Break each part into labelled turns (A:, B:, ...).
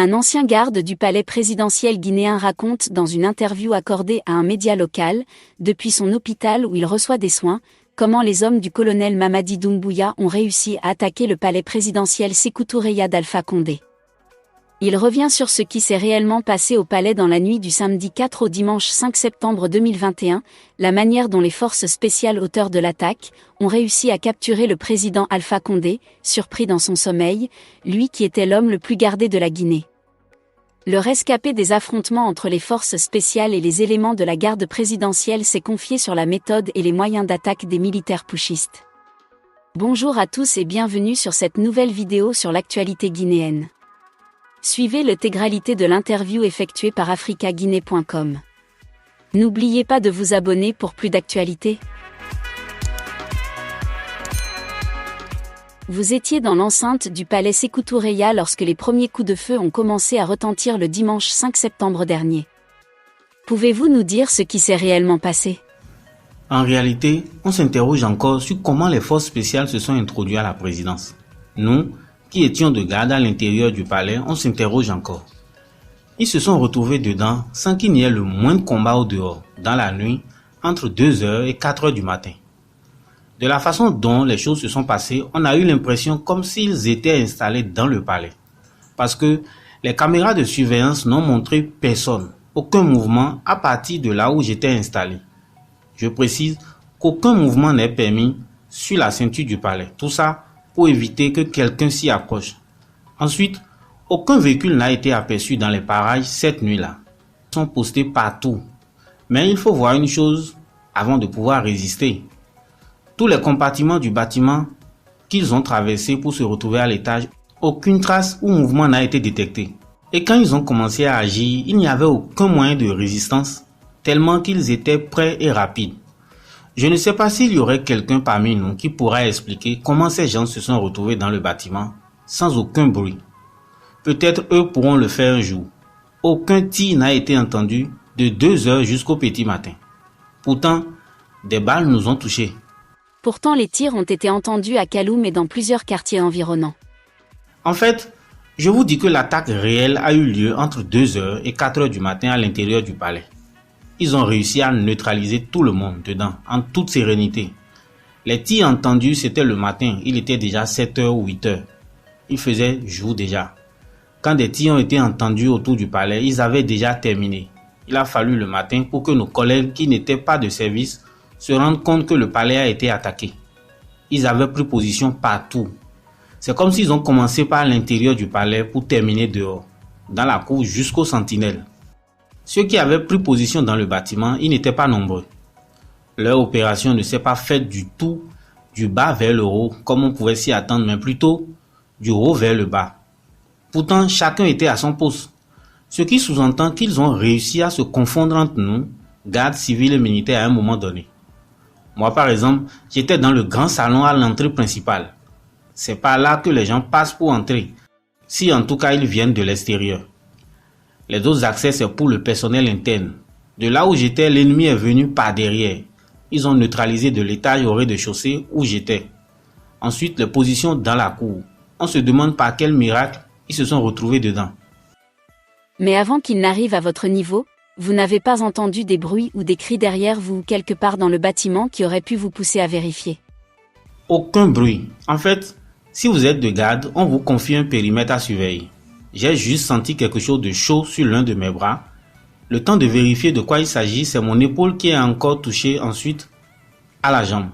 A: Un ancien garde du palais présidentiel guinéen raconte dans une interview accordée à un média local, depuis son hôpital où il reçoit des soins, comment les hommes du colonel Mamadi Doumbouya ont réussi à attaquer le palais présidentiel Sékou Touré d'Alpha Condé. Il revient sur ce qui s'est réellement passé au palais dans la nuit du samedi 4 au dimanche 5 septembre 2021, la manière dont les forces spéciales auteurs de l'attaque ont réussi à capturer le président Alpha Condé, surpris dans son sommeil, lui qui était l'homme le plus gardé de la Guinée. Le rescapé des affrontements entre les forces spéciales et les éléments de la garde présidentielle s'est confié sur la méthode et les moyens d'attaque des militaires putschistes. Bonjour à tous et bienvenue sur cette nouvelle vidéo sur l'actualité guinéenne. Suivez l'intégralité de l'interview effectuée par africaguinée.com. N'oubliez pas de vous abonner pour plus d'actualités. Vous étiez dans l'enceinte du palais Sékou Touré lorsque les premiers coups de feu ont commencé à retentir le dimanche 5 septembre dernier. Pouvez-vous nous dire ce qui s'est réellement passé ?
B: En réalité, on s'interroge encore sur comment les forces spéciales se sont introduites à la présidence. Nous, qui étions de garde à l'intérieur du palais, on s'interroge encore. Ils se sont retrouvés dedans sans qu'il n'y ait le moindre combat au dehors, dans la nuit, entre 2h et 4h du matin. De la façon dont les choses se sont passées, on a eu l'impression comme s'ils étaient installés dans le palais. Parce que les caméras de surveillance n'ont montré personne, aucun mouvement à partir de là où j'étais installé. Je précise qu'aucun mouvement n'est permis sur la ceinture du palais. Tout ça pour éviter que quelqu'un s'y approche. Ensuite, aucun véhicule n'a été aperçu dans les parages cette nuit-là. Ils sont postés partout. Mais il faut voir une chose avant de pouvoir résister. Tous les compartiments du bâtiment qu'ils ont traversés pour se retrouver à l'étage, aucune trace ou mouvement n'a été détecté. Et quand ils ont commencé à agir, il n'y avait aucun moyen de résistance, tellement qu'ils étaient prêts et rapides. Je ne sais pas s'il y aurait quelqu'un parmi nous qui pourra expliquer comment ces gens se sont retrouvés dans le bâtiment sans aucun bruit. Peut-être eux pourront le faire un jour. Aucun tir n'a été entendu de 2h jusqu'au petit matin. Pourtant, des balles nous ont touchés.
A: Pourtant, les tirs ont été entendus à Kaloum et dans plusieurs quartiers environnants.
B: En fait, je vous dis que l'attaque réelle a eu lieu entre 2h et 4h du matin à l'intérieur du palais. Ils ont réussi à neutraliser tout le monde dedans, en toute sérénité. Les tirs entendus, c'était le matin. Il était déjà 7h ou 8h. Il faisait jour déjà. Quand des tirs ont été entendus autour du palais, ils avaient déjà terminé. Il a fallu le matin pour que nos collègues qui n'étaient pas de service se rendent compte que le palais a été attaqué. Ils avaient pris position partout. C'est comme s'ils ont commencé par l'intérieur du palais pour terminer dehors, dans la cour jusqu'aux sentinelles. Ceux qui avaient pris position dans le bâtiment, ils n'étaient pas nombreux. Leur opération ne s'est pas faite du tout du bas vers le haut, comme on pouvait s'y attendre, mais plutôt du haut vers le bas. Pourtant, chacun était à son poste, ce qui sous-entend qu'ils ont réussi à se confondre entre nous, gardes civils et militaires à un moment donné. Moi, par exemple, j'étais dans le grand salon à l'entrée principale. C'est par là que les gens passent pour entrer, si en tout cas ils viennent de l'extérieur. Les autres accès, c'est pour le personnel interne. De là où j'étais, l'ennemi est venu par derrière. Ils ont neutralisé de l'étage au rez-de-chaussée où j'étais. Ensuite, les positions dans la cour. On se demande par quel miracle ils se sont retrouvés dedans.
A: Mais avant qu'ils n'arrivent à votre niveau, vous n'avez pas entendu des bruits ou des cris derrière vous ou quelque part dans le bâtiment qui auraient pu vous pousser à vérifier?
B: Aucun bruit. En fait, si vous êtes de garde, on vous confie un périmètre à surveiller. J'ai juste senti quelque chose de chaud sur l'un de mes bras. Le temps de vérifier de quoi il s'agit, c'est mon épaule qui est encore touchée ensuite à la jambe.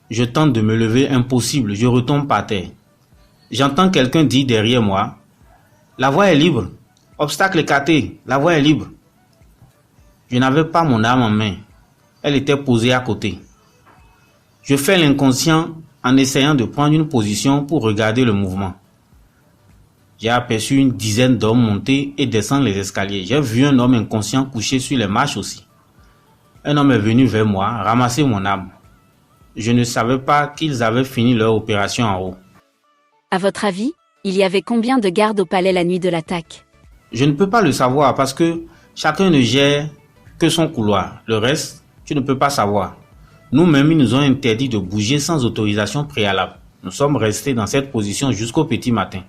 B: Je tente de me lever, impossible, je retombe par terre. J'entends quelqu'un dire derrière moi, « La voie est libre, obstacle écarté, la voie est libre. » Je n'avais pas mon arme en main, elle était posée à côté. Je fais l'inconscient en essayant de prendre une position pour regarder le mouvement. J'ai aperçu une dizaine d'hommes monter et descendre les escaliers. J'ai vu un homme inconscient couché sur les marches aussi. Un homme est venu vers moi, ramasser mon arme. Je ne savais pas qu'ils avaient fini leur opération en haut.
A: À votre avis, il y avait combien de gardes au palais la nuit de l'attaque?
B: Je ne peux pas le savoir parce que chacun ne gère que son couloir. Le reste, tu ne peux pas savoir. Nous-mêmes, ils nous ont interdit de bouger sans autorisation préalable. Nous sommes restés dans cette position jusqu'au petit matin.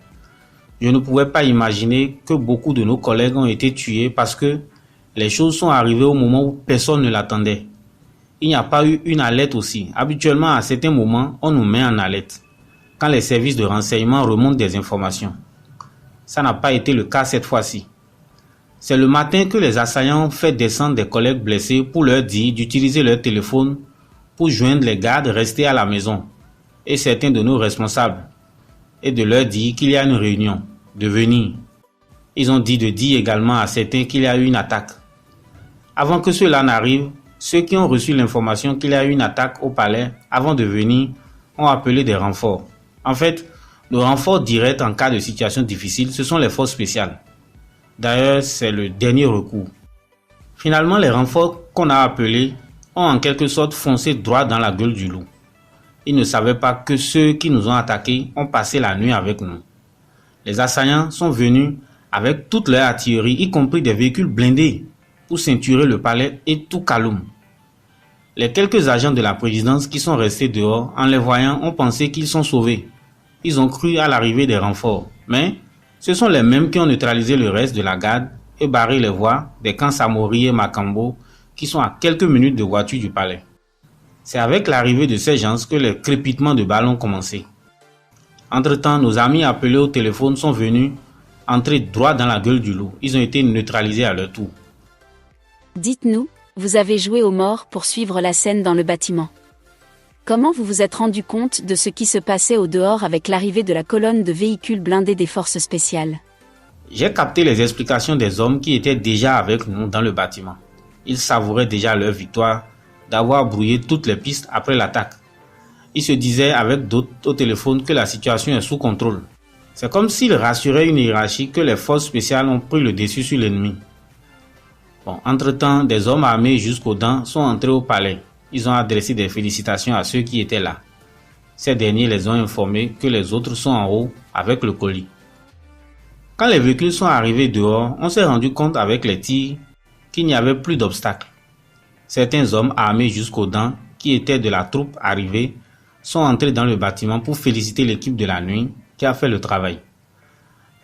B: Je ne pouvais pas imaginer que beaucoup de nos collègues ont été tués parce que les choses sont arrivées au moment où personne ne l'attendait. Il n'y a pas eu une alerte aussi. Habituellement, à certains moments, on nous met en alerte quand les services de renseignement remontent des informations. Ça n'a pas été le cas cette fois-ci. C'est le matin que les assaillants ont fait descendre des collègues blessés pour leur dire d'utiliser leur téléphone pour joindre les gardes restés à la maison et certains de nos responsables et de leur dire qu'il y a une réunion, de venir. Ils ont dit de dire également à certains qu'il y a eu une attaque. Avant que cela n'arrive, ceux qui ont reçu l'information qu'il y a eu une attaque au palais avant de venir ont appelé des renforts. En fait, le renfort direct en cas de situation difficile, ce sont les forces spéciales. D'ailleurs, c'est le dernier recours. Finalement, les renforts qu'on a appelés ont en quelque sorte foncé droit dans la gueule du loup. Ils ne savaient pas que ceux qui nous ont attaqués ont passé la nuit avec nous. Les assaillants sont venus avec toute leur artillerie, y compris des véhicules blindés, pour ceinturer le palais et tout Kaloum. Les quelques agents de la présidence qui sont restés dehors, en les voyant, ont pensé qu'ils sont sauvés. Ils ont cru à l'arrivée des renforts, mais ce sont les mêmes qui ont neutralisé le reste de la garde et barré les voies des camps Samori et Makambo qui sont à quelques minutes de voiture du palais. C'est avec l'arrivée de ces gens que les crépitements de balles ont commencé. Entre-temps, nos amis appelés au téléphone sont venus entrer droit dans la gueule du loup. Ils ont été neutralisés à leur tour.
A: Dites-nous, vous avez joué aux morts pour suivre la scène dans le bâtiment. Comment vous vous êtes rendu compte de ce qui se passait au dehors avec l'arrivée de la colonne de véhicules blindés des forces spéciales?
B: J'ai capté les explications des hommes qui étaient déjà avec nous dans le bâtiment. Ils savouraient déjà leur victoire d'avoir brouillé toutes les pistes après l'attaque. Ils se disaient avec d'autres au téléphone que la situation est sous contrôle. C'est comme s'ils rassuraient une hiérarchie que les forces spéciales ont pris le dessus sur l'ennemi. Entre-temps, des hommes armés jusqu'aux dents sont entrés au palais. Ils ont adressé des félicitations à ceux qui étaient là. Ces derniers les ont informés que les autres sont en haut avec le colis. Quand les véhicules sont arrivés dehors, on s'est rendu compte avec les tirs qu'il n'y avait plus d'obstacles. Certains hommes armés jusqu'aux dents, qui étaient de la troupe arrivée, sont entrés dans le bâtiment pour féliciter l'équipe de la nuit qui a fait le travail.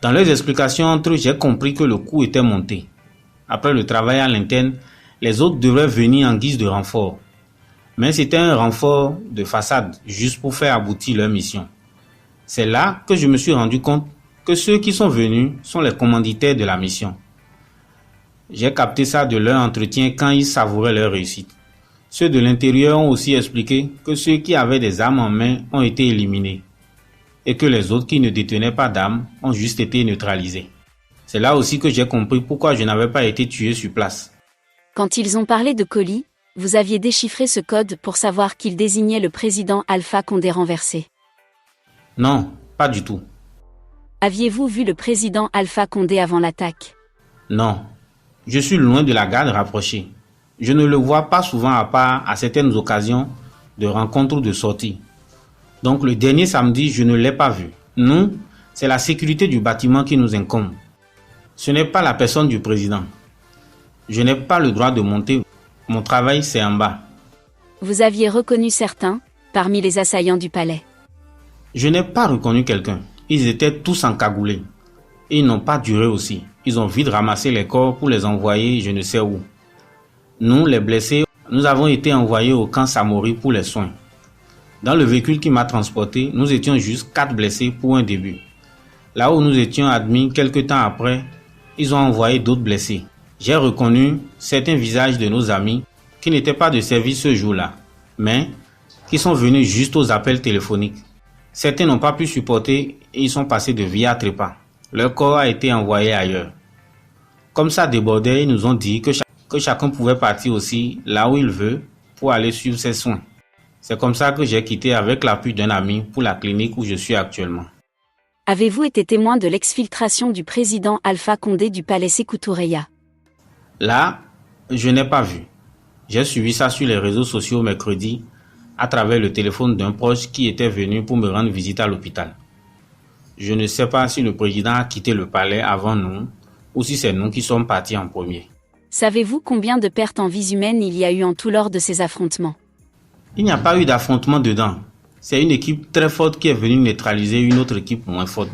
B: Dans leurs explications entre eux, j'ai compris que le coup était monté. Après le travail à l'interne, les autres devraient venir en guise de renfort. Mais c'était un renfort de façade, juste pour faire aboutir leur mission. C'est là que je me suis rendu compte que ceux qui sont venus sont les commanditaires de la mission. J'ai capté ça de leur entretien quand ils savouraient leur réussite. Ceux de l'intérieur ont aussi expliqué que ceux qui avaient des armes en main ont été éliminés et que les autres qui ne détenaient pas d'armes ont juste été neutralisés. C'est là aussi que j'ai compris pourquoi je n'avais pas été tué sur place.
A: Quand ils ont parlé de colis, vous aviez déchiffré ce code pour savoir qu'il désignait le président Alpha Condé renversé.
B: Non, pas du tout.
A: Aviez-vous vu le président Alpha Condé avant l'attaque?
B: Non, je suis loin de la garde rapprochée. Je ne le vois pas souvent à part à certaines occasions de rencontres ou de sorties. Donc le dernier samedi, je ne l'ai pas vu. Nous, c'est la sécurité du bâtiment qui nous incombe. Ce n'est pas la personne du président. Je n'ai pas le droit de monter. Mon travail, c'est en bas.
A: Vous aviez reconnu certains, parmi les assaillants du palais?
B: Je n'ai pas reconnu quelqu'un. Ils étaient tous encagoulés. Et ils n'ont pas duré aussi. Ils ont vite ramassé les corps pour les envoyer je ne sais où. Nous, les blessés, nous avons été envoyés au camp Samori pour les soins. Dans le véhicule qui m'a transporté, nous étions juste 4 blessés pour un début. Là où nous étions admis, quelques temps après, ils ont envoyé d'autres blessés. J'ai reconnu certains visages de nos amis qui n'étaient pas de service ce jour-là, mais qui sont venus juste aux appels téléphoniques. Certains n'ont pas pu supporter et ils sont passés de vie à trépas. Leur corps a été envoyé ailleurs. Comme ça débordait, ils nous ont dit que chacun pouvait partir aussi là où il veut pour aller suivre ses soins. C'est comme ça que j'ai quitté avec l'appui d'un ami pour la clinique où je suis actuellement.
A: Avez-vous été témoin de l'exfiltration du président Alpha Condé du palais Sékou Toureya?
B: Là, je n'ai pas vu. J'ai suivi ça sur les réseaux sociaux mercredi à travers le téléphone d'un proche qui était venu pour me rendre visite à l'hôpital. Je ne sais pas si le président a quitté le palais avant nous ou si c'est nous qui sommes partis en premier.
A: Savez-vous combien de pertes en vies humaines il y a eu en tout lors de ces affrontements?
B: Il n'y a pas eu d'affrontement dedans. C'est une équipe très forte qui est venue neutraliser une autre équipe moins forte.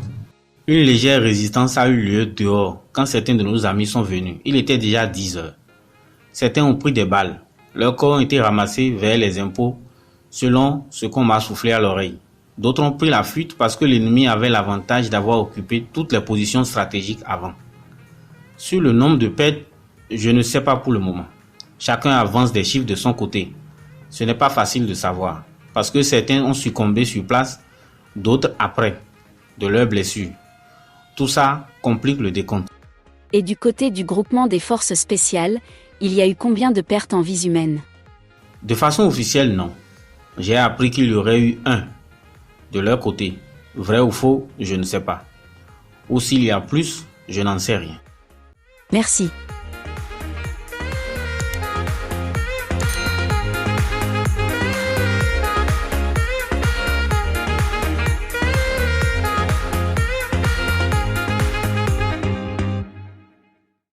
B: Une légère résistance a eu lieu dehors quand certains de nos amis sont venus. Il était déjà 10 heures. Certains ont pris des balles. Leurs corps ont été ramassés vers les impôts selon ce qu'on m'a soufflé à l'oreille. D'autres ont pris la fuite parce que l'ennemi avait l'avantage d'avoir occupé toutes les positions stratégiques avant. Sur le nombre de pertes, je ne sais pas pour le moment. Chacun avance des chiffres de son côté. Ce n'est pas facile de savoir parce que certains ont succombé sur place, d'autres après, de leurs blessures. Tout ça complique le décompte.
A: Et du côté du groupement des forces spéciales, il y a eu combien de pertes en vies humaines?
B: De façon officielle, non. J'ai appris qu'il y aurait eu un de leur côté. Vrai ou faux, je ne sais pas. Ou s'il y a plus, je n'en sais rien.
A: Merci.